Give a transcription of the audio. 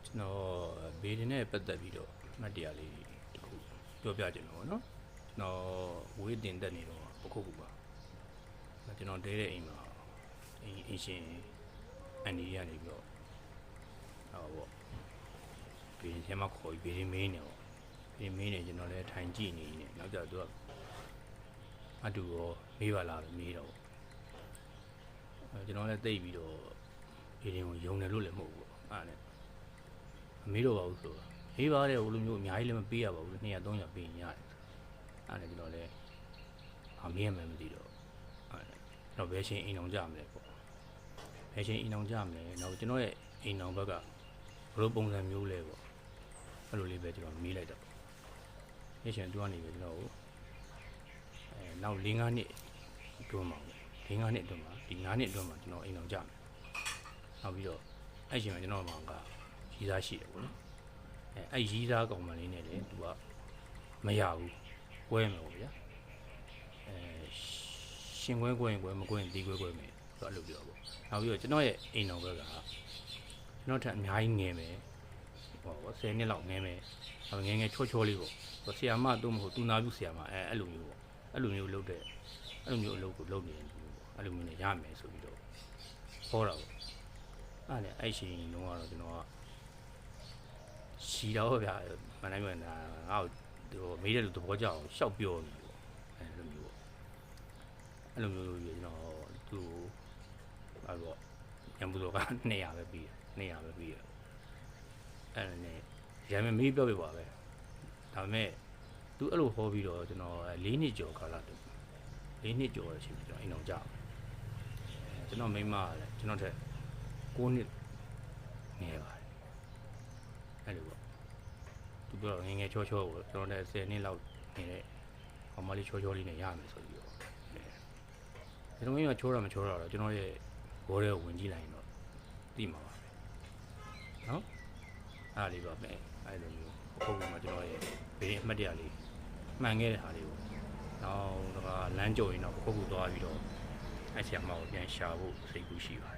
ကျွန်တော်ဘေးဒင်နဲ့ပတ်သက်ပြီးတော့မှတ်တရလေးတခုပြောပြချင်တော့ဗောနော်ကျွန်တော်ဝေးတင်တက်နေတော့ပခုတ်ကူပါကျွန်တော်တဲတဲ့အိမ်မှာအင်းရှင်အန်ဒီရနေပြီးတော့ဟောဗောဘေးဒင်ထဲမှာခေါ်ပြီးဘေးဒင်မင်းနေဗောဘေးဒင်မင်းနေကျွန်တော်လည်းထိုင်ကြည့်နေနေနောက်ကျတော့အတူရောမေးပါလားမေးတော့ကျွန်တော်လည်းသိပြီးတော့ဘေးဒင်ကိုယုံတယ်လို့လည်းမဟုတ်ဘူးအဲ့ဒါမမေးတော့ပါဘူးဆိုတော့ဟေးပါတယ်ဟိုလိုမျိုးအများကြီးလည်းမပေးရပါဘူး200 300ပေးရင်ရတယ်အဲ့ဒါကျွန်တော်လည်းအမေးရမယ်မသိတော့အဲ့တော့ဘယ်ရှင်အိမ်အောင်ကြမလဲပေါ့ဘယ်ရှင်အိမ်အောင်ကြမလဲနောက်ကျွန်တော်ရဲ့အိမ်အောင်ဘက်ကဘလို့ပုံစံမျိုးလဲပေါ့အဲ့လိုလေးပဲကျွန်တော်မေးလိုက်တော့ဘယ်ရှင်တူကနေပဲကျွန်တော်ကိုနောက်4-5နှစ်အတွင်းမှာ4-5နှစ်အတွင်းမှာဒီ9နှစ်အတွင်းမှာကျွန်တော်အိမ်အောင်ကြမယ်နောက်ပြီးတော့အဲ့ရှင်ကကျွန်တော်မှာကရီးသားရှိတယ်ပေါ့နော်အဲ့ရီးသားကောင်မလေးနဲ့လေသူကမရဘူးကွဲမယ်ပေါ့ဗျာရှင်ကွဲရင်ကွဲမကွဲရင်ဒီကွဲမယ်ဆိုတော့အဲ့လိုပြောပေါ့နောက်ပြီးတော့ကျွန်တော်ရဲ့အိမ်တော်ဘက်ကကျွန်တော်ထက်အများကြီးငယ်မယ်ဟော10နှစ်လောက်ငယ်မယ်ငယ်ချောလေးပေါ့ဆရာမတို့မဟုတ်သူနာပြုဆရာမအဲ့လိုမျိုးပေါ့အဲ့လိုမျိုးလုပ်တဲ့အဲ့လိုမျိုးအလုပ်ကိုလုပ်နေတယ်ပေါ့အဲ့လိုမျိုးနဲ့ရမယ်ဆိုပြီးတော့ဟောတာပေါ့အဲ့နဲ့အဲ့ရှင်လုံးကတော့ကျွန်တော်ကရှီတော့ဗျာမနိုင်မနာငါ့ကိုမေးတဲ့လူသဘောကျအောင်ရှောက်ပြောနေပေါ့အဲ့လိုမျိုးပေါ့အဲ့လိုမျိုးကျွန်တော်သူ့အဲ့တော့ညံဘူးတော့က200ပဲပြီး200ပဲပြီးအဲ့ဒါနဲ့ရမ်းမေးပြောပြပါပဲဒါပေမဲ့သူအဲ့လိုဟောပြီးတော့ကျွန်တော်4နှစ်ကျော်ခါလာတယ်4နှစ်ကျော်ရရှိပြီကျွန်တော်အိမ်အောင်ကြောက်ကျွန်တော်မိန်းမကလည်းကျွန်တော်ထက်9နှစ်ငယ်ပါတယ်အဲ့လိုပေါ့သူပြောငယ်ချောပေါ့ကျွန်တော်လည်း10နှစ်လောက်နေတဲ့ကောင်မလေးချောလေးနဲ့ရမယ်ဆိုပြီးတော့ကျွန်တော်မိန်းမချောတာမချောတာတော့ကျွန်တော်ရဲ့ဘောထဲကိုဝင်ကြည့်လိုက်ရင်တော့သိမှာပါနော်အားလေးပါမယ်အဲ့လိုမျိုးအခုကမှကျွန်တော်ရဲ့ဘေးအမှတ်တရလေးမှန်ခဲ့တဲ့ဟာလေးကိုနောက်တော့လမ်းကြော်ရင်တော့အခုသွားပြီးတော့အဲ့ဆရာမကိုပြန်ရှာဖို့စိတ်ကူးရှိပါတယ်